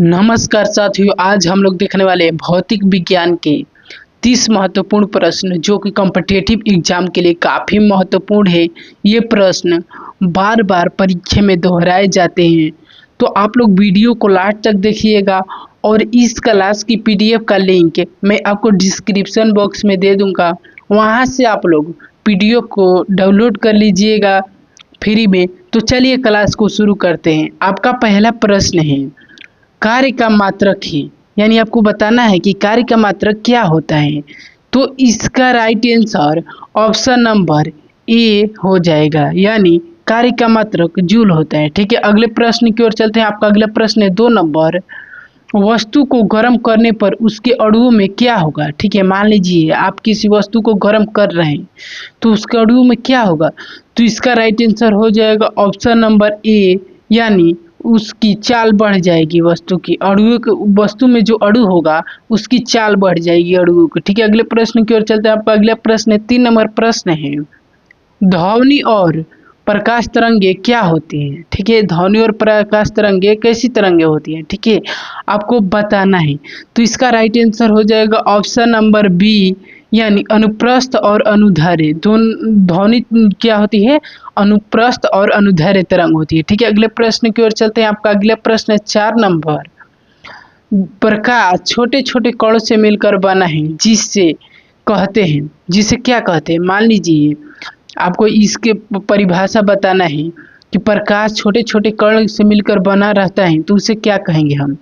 नमस्कार साथियों, आज हम लोग देखने वाले हैं भौतिक विज्ञान के 30 महत्वपूर्ण प्रश्न जो कि कॉम्पिटिटिव एग्जाम के लिए काफ़ी महत्वपूर्ण है। ये प्रश्न बार बार परीक्षा में दोहराए जाते हैं, तो आप लोग वीडियो को लास्ट तक देखिएगा। और इस क्लास की पीडीएफ का लिंक मैं आपको डिस्क्रिप्शन बॉक्स में दे दूंगा, वहाँ से आप लोग पीडीएफ को डाउनलोड कर लीजिएगा फ्री में। तो चलिए क्लास को शुरू करते हैं। आपका पहला प्रश्न है, कार्य का मात्रक है, यानी आपको बताना है कि कार्य का मात्रक क्या होता है। तो इसका right answer option number A हो जाएगा, यानी कार्य का मात्रक जूल होता है। ठीक है, अगले प्रश्न की ओर चलते हैं। आपका अगला प्रश्न है 2 नंबर, वस्तु को गर्म करने पर उसके अणुओं में क्या होगा। ठीक है, मान लीजिए आप किसी वस्तु को गर्म कर रहे हैं तो उसके अणुओं में क्या होगा। तो इसका राइट आंसर हो जाएगा ऑप्शन नंबर ए, यानी उसकी चाल बढ़ जाएगी। वस्तु की अणुओं के वस्तु में जो अणु होगा उसकी चाल बढ़ जाएगी अणुओं की। ठीक है, अगले प्रश्न की ओर चलते हैं। आपका अगला प्रश्न है 3 नंबर प्रश्न है, ध्वनि और प्रकाश तरंगे क्या होती हैं। ठीक है, ध्वनि और प्रकाश तरंगे कैसी तरंगे होती हैं, ठीक है, आपको बताना है। तो इसका राइट आंसर हो जाएगा ऑप्शन नंबर बी, यानी अनुप्रस्थ और अनुदैर्ध्य। ध्वनि क्या होती है, अनुप्रस्थ और अनुदैर्ध्य तरंग होती है। ठीक है, अगले प्रश्न की ओर चलते हैं। आपका अगला प्रश्न है 4 नंबर, प्रकाश छोटे छोटे कणों से मिलकर बना है जिससे कहते हैं, जिसे क्या कहते हैं। मान लीजिए आपको इसके परिभाषा बताना है कि प्रकाश छोटे छोटे कण से मिलकर बना रहता है तो उसे क्या कहेंगे हम।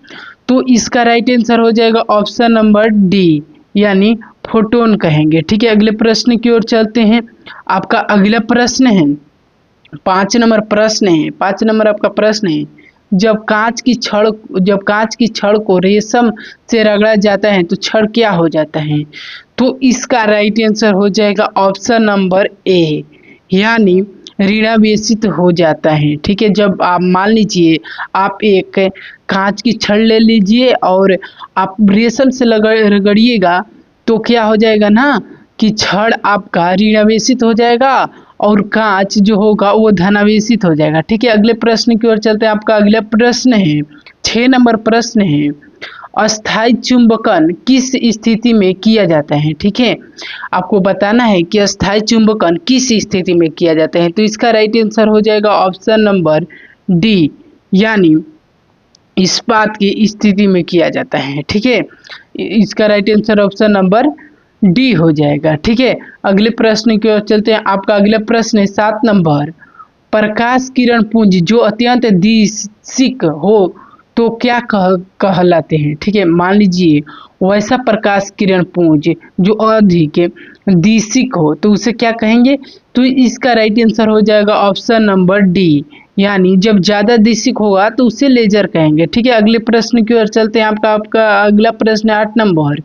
तो इसका राइट आंसर हो जाएगा ऑप्शन नंबर डी, यानी फोटोन कहेंगे। ठीक है, अगले प्रश्न की ओर चलते हैं। आपका अगला प्रश्न है 5 नंबर प्रश्न है। 5 नंबर आपका प्रश्न है, जब कांच की छड़ को रेशम से रगड़ा जाता है तो छड़ क्या हो जाता है। तो इसका राइट आंसर हो जाएगा ऑप्शन नंबर ए, यानी ऋणावेशित हो जाता है। ठीक है, जब आप मान लीजिए आप एक कांच की छड़ ले लीजिए और आप रेशम से रगड़िएगा तो क्या हो जाएगा ना कि छड़ आपका ऋणावेशित हो जाएगा और कांच जो होगा वो धनावेशित हो जाएगा। ठीक है, अगले प्रश्न की ओर चलते हैं। आपका अगला प्रश्न है 6 नंबर प्रश्न है, अस्थायी चुंबकन किस स्थिति में किया जाता है। ठीक है, आपको बताना है कि अस्थायी चुंबकन किस स्थिति में किया जाता है। तो इसका राइट आंसर हो जाएगा ऑप्शन नंबर डी, यानी इस्पात की स्थिति में किया जाता है। ठीक है, इसका right answer option number D हो जाएगा। ठीक है, अगले प्रश्न की ओर चलते हैं। आपका अगला प्रश्न है 7 नंबर, प्रकाश किरण पुंज जो अत्यंत दिशिक हो तो क्या कहलाते हैं। ठीक है, मान लीजिए वैसा प्रकाश किरण पुंज जो अधिक दिशिक हो तो उसे क्या कहेंगे। तो इसका राइट आंसर हो जाएगा ऑप्शन नंबर डी, यानी जब ज़्यादा दिशिक होगा तो उसे लेजर कहेंगे। ठीक है, अगले प्रश्न की ओर चलते हैं। आपका अगला प्रश्न 8 नंबर,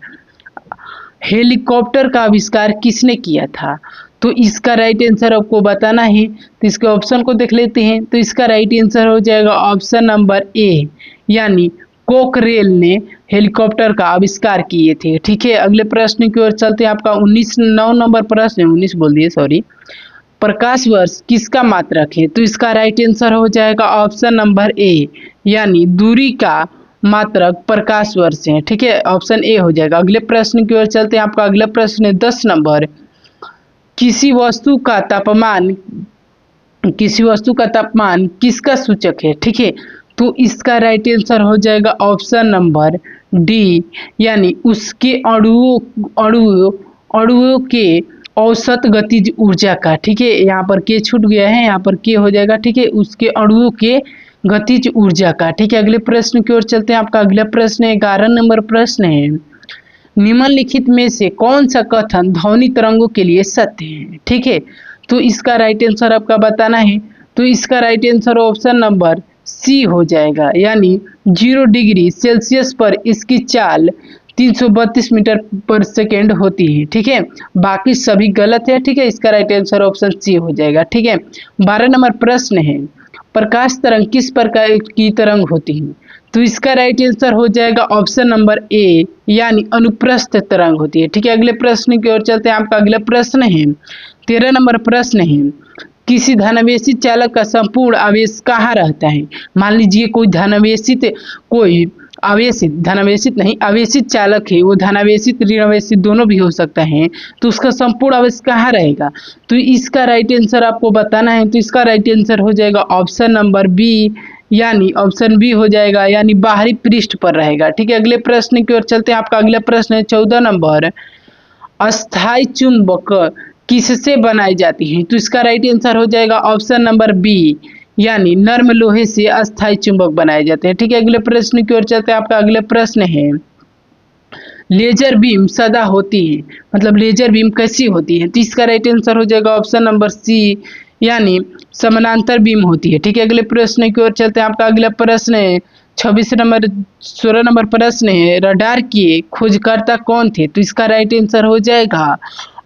हेलीकॉप्टर का आविष्कार किसने किया था। तो इसका राइट आंसर आपको बताना है। तो इसके ऑप्शन को देख लेते हैं। तो इसका राइट आंसर हो जाएगा ऑप्शन नंबर ए, यानी कोकरेल ने हेलीकॉप्टर का आविष्कार किए थे। ठीक है, अगले प्रश्न की ओर चलते हैं। आपका 9 नंबर प्रश्न है, 19 बोल दिए सॉरी, प्रकाश वर्ष किसका मात्रक है। तो इसका राइट आंसर हो जाएगा ऑप्शन नंबर ए, यानी दूरी का मात्रक प्रकाश वर्ष है। ठीक है, ऑप्शन ए हो जाएगा। अगले प्रश्न की ओर चलते हैं। आपका अगला प्रश्न है 10 नंबर, किसी वस्तु का तापमान किसका सूचक है। ठीक है, तो इसका राइट आंसर हो जाएगा ऑप्शन नंबर डी, यानी उसके अणुओं के औसत गतिज ऊर्जा का। ठीक है, यहाँ पर के छूट गया है, यहाँ पर के हो जाएगा। ठीक है, उसके अणुओं के गतिज ऊर्जा का। ठीक है, अगले प्रश्न की ओर चलते हैं। आपका अगला प्रश्न 11 नंबर प्रश्न है, निम्नलिखित में से कौन सा कथन ध्वनि तरंगों के लिए सत्य है। ठीक है, तो इसका राइट आंसर आपका बताना है। तो इसका right answer option number C हो जाएगा, यानी 0 डिग्री सेल्सियस पर इसकी चाल 332 मीटर पर सेकेंड होती है। ठीक है, बाकी सभी गलत है। ठीक है, इसका राइट आंसर ऑप्शन सी हो जाएगा। ठीक है, 12 नंबर प्रश्न है, प्रकाश तरंग किस प्रकार की तरंग होती है। तो इसका राइट आंसर हो जाएगा ऑप्शन नंबर ए, यानी अनुप्रस्थ तरंग होती है। ठीक है, अगले प्रश्न की ओर चलते हैं। आपका अगला प्रश्न है 13 नंबर प्रश्न है, किसी धनावेशित चालक का संपूर्ण आवेश कहाँ रहता है। मान लीजिए कोई धनावेशित कोई आवेशित, धनावेशित नहीं, आवेशित चालक है वो धनावेशित ऋणावेशित दोनों भी हो सकता है, तो उसका संपूर्ण आवेश कहाँ रहेगा? तो इसका राइट आंसर आपको बताना है। तो इसका राइट आंसर हो जाएगा ऑप्शन नंबर बी, यानी ऑप्शन बी हो जाएगा, यानी बाहरी पृष्ठ पर रहेगा। ठीक है, अगले प्रश्न की ओर चलते हैं। आपका अगला प्रश्न है 14 नंबर, अस्थाई चुंबक किससे बनाई जाती है? तो इसका राइट आंसर हो जाएगा ऑप्शन नंबर बी, यानी नर्म लोहे से अस्थाई चुंबक बनाए जाते हैं। ठीक है, अगले प्रश्न की ओर चलते हैं। आपका अगला प्रश्न है, लेजर बीम सदा होती है, मतलब लेजर बीम कैसी होती है? तो इसका राइट आंसर हो जाएगा ऑप्शन नंबर सी, यानी समानांतर बीम होती है। ठीक है, अगले प्रश्न की ओर चलते हैं। आपका अगला प्रश्न है 16 नंबर प्रश्न है, रडार के खोजकर्ता कौन थे? तो इसका राइट आंसर हो जाएगा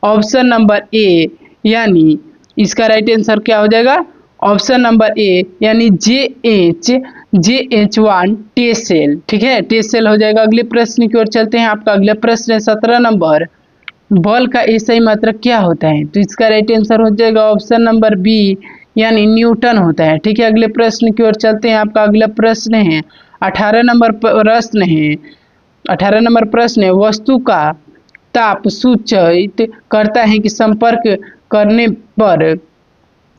ऑप्शन नंबर ए, यानी इसका राइट आंसर क्या हो जाएगा? ऑप्शन नंबर ए, यानी JH1 टेसेल। ठीक है, टेसेल हो जाएगा। अगले प्रश्न की ओर चलते हैं। आपका अगला प्रश्न है 17 नंबर, बल का एसआई मात्रक क्या होता है? तो इसका राइट आंसर हो जाएगा ऑप्शन नंबर बी, यानी न्यूटन होता है। ठीक है, अगले प्रश्न की ओर चलते हैं। आपका अगला प्रश्न है 18 नंबर प्रश्न है, वस्तु का ताप सूचित करता है कि संपर्क करने पर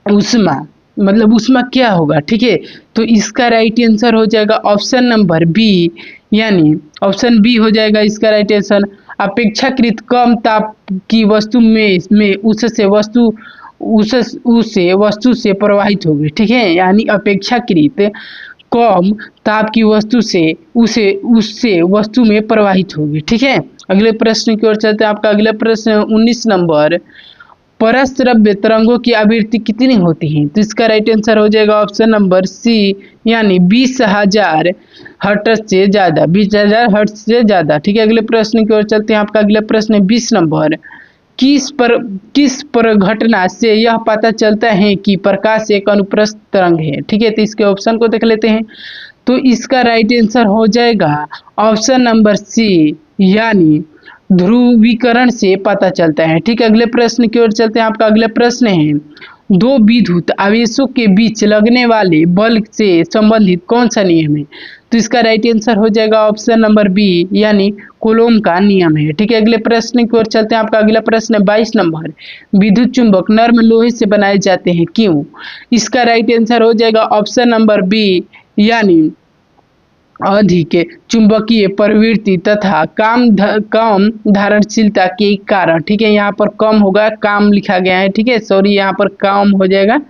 ऊष्मा, मतलब ऊष्मा क्या होगा? ठीक है, तो इसका राइट आंसर हो जाएगा ऑप्शन नंबर बी, यानी ऑप्शन बी हो जाएगा इसका राइट आंसर। अपेक्षाकृत कम ताप की वस्तु में उससे वस्तु से प्रवाहित होगी। ठीक है, यानी अपेक्षाकृत कम ताप की वस्तु से उससे वस्तु में प्रवाहित होगी। ठीक है, अगले प्रश्न की ओर चलते हैं। आपका अगला प्रश्न 19 नंबर, परस्रव्य तरंगों की आवृत्ति कितनी होती है? तो इसका राइट आंसर हो जाएगा ऑप्शन नंबर सी, यानी 20,000 हर्ट्ज से ज़्यादा, 20,000 हर्ट्ज से ज़्यादा। ठीक है, अगले प्रश्न की ओर चलते हैं। आपका अगला प्रश्न है 20 नंबर, किस पर घटना से यह पता चलता है कि प्रकाश एक अनुप्रस्थ तरंग है? ठीक है, तो इसके ऑप्शन को देख लेते हैं। तो इसका राइट आंसर हो जाएगा ऑप्शन नंबर सी, यानी ध्रुवीकरण से पता चलता है। ठीक है, अगले प्रश्न की ओर चलते हैं। आपका अगला प्रश्न है, दो विद्युत आवेशों के बीच लगने वाले बल से संबंधित कौन सा नियम है? तो इसका राइट आंसर हो जाएगा ऑप्शन नंबर बी, यानी कूलॉम का नियम है। ठीक है, अगले प्रश्न की ओर चलते हैं। आपका अगला प्रश्न है 22 नंबर, विद्युत चुंबक नर्म लोहे से बनाए जाते हैं, क्यों? इसका राइट आंसर हो जाएगा ऑप्शन नंबर बी, यानी अधिक चुंबकीय प्रवृत्ति तथा कम धारणशीलता के कारण। ठीक है, यहाँ पर कम होगा, काम लिखा गया है। ठीक है, सॉरी, यहाँ पर कम हो जाएगा।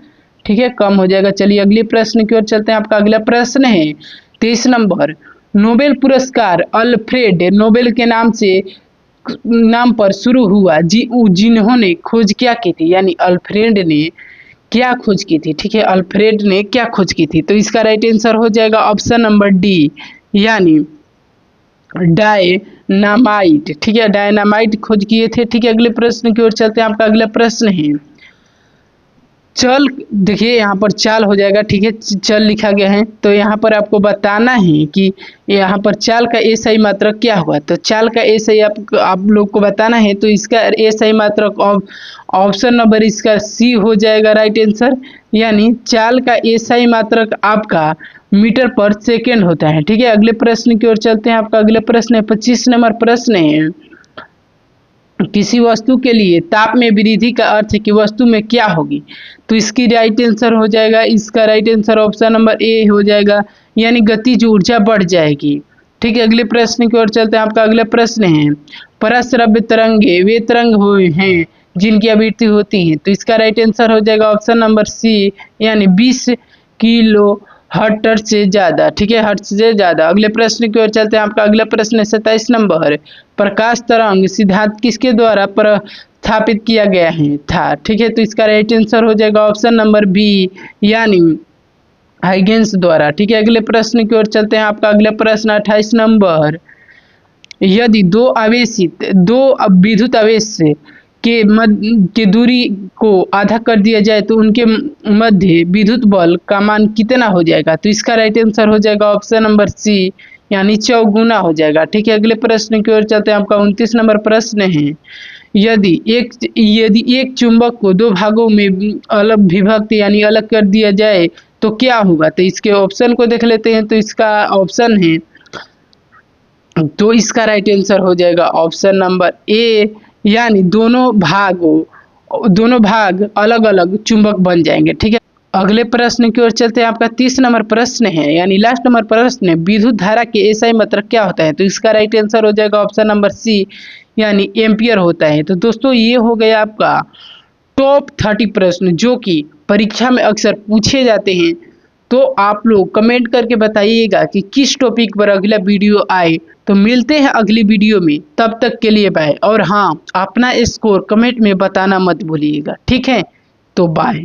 ठीक है, कम हो जाएगा। चलिए अगले प्रश्न की ओर चलते हैं। आपका अगला प्रश्न है 23 नंबर, नोबेल पुरस्कार अल्फ्रेड नोबेल के नाम पर शुरू हुआ, जिन्होंने खोज क्या की थी? यानी अल्फ्रेड ने क्या खोज की थी? ठीक है, अल्फ्रेड ने क्या खोज की थी? तो इसका राइट आंसर हो जाएगा ऑप्शन नंबर डी, यानी डायनामाइट। ठीक है, डायनामाइट खोज किए थे। ठीक है, अगले प्रश्न की ओर चलते हैं। आपका अगला प्रश्न है चल, देखिए यहाँ पर चाल हो जाएगा। ठीक है, चल लिखा गया है, तो यहाँ पर आपको बताना है कि यहाँ पर चाल का एसआई मात्रक क्या हुआ। तो चाल का एसआई आप लोग को बताना है। तो इसका एसआई मात्रक ऑप्शन नंबर इसका सी हो जाएगा राइट आंसर, यानी चाल का एसआई मात्रक आपका मीटर पर सेकेंड होता है। ठीक है, अगले प्रश्न की ओर चलते हैं। आपका अगला प्रश्न है 25 नंबर प्रश्न है, किसी वस्तु के लिए ताप में वृद्धि का अर्थ है कि वस्तु में क्या होगी? तो इसकी राइट आंसर हो जाएगा, इसका right answer option number A हो जाएगा, यानी गतिज ऊर्जा बढ़ जाएगी। ठीक है, अगले प्रश्न की ओर चलते हैं। आपका अगला प्रश्न है, परस्रव्य तरंगे वे तरंग हुए हैं जिनकी आवृत्ति होती है। तो इसका राइट आंसर हो जाएगा ऑप्शन नंबर सी, यानी 20 किलो हर्ट्ज से ज़्यादा। ठीक है, हर्ट्ज से ज़्यादा। अगले प्रश्न की ओर चलते हैं। आपका अगला प्रश्न है 27 नंबर, प्रकाश तरंग सिद्धांत किसके द्वारा स्थापित किया गया है था? ठीक है, तो इसका राइट आंसर हो जाएगा ऑप्शन नंबर बी, यानी हाइगेंस द्वारा। ठीक है, अगले प्रश्न की ओर चलते हैं। आपका अगला प्रश्न 28 नंबर, यदि दो विद्युत आवेश के दूरी को आधा कर दिया जाए तो उनके मध्य विद्युत बल का मान कितना हो जाएगा? तो इसका राइट आंसर हो जाएगा ऑप्शन नंबर सी, यानी चौगुना हो जाएगा। ठीक है, अगले प्रश्न की ओर चलते हैं। आपका 29 नंबर प्रश्न है, यदि एक चुंबक को दो भागों में अलग विभक्त यानी अलग कर दिया जाए तो क्या होगा? तो इसके ऑप्शन को देख लेते हैं। तो इसका ऑप्शन है तो इसका राइट आंसर हो जाएगा ऑप्शन नंबर ए, यानी दोनों भाग अलग अलग चुंबक बन जाएंगे। ठीक है, अगले प्रश्न की ओर चलते हैं। आपका 30 नंबर प्रश्न है, यानी लास्ट नंबर प्रश्न है, विद्युत धारा के एसआई मात्रक क्या होता है? तो इसका राइट आंसर हो जाएगा ऑप्शन नंबर सी, यानी एम्पियर होता है। तो दोस्तों ये हो गया आपका टॉप 30 प्रश्न जो कि परीक्षा में अक्सर पूछे जाते हैं। तो आप लोग कमेंट करके बताइएगा कि किस टॉपिक पर अगला वीडियो आए। तो मिलते हैं अगली वीडियो में, तब तक के लिए बाय। और हाँ, अपना स्कोर कमेंट में बताना मत भूलिएगा। ठीक है, तो बाय।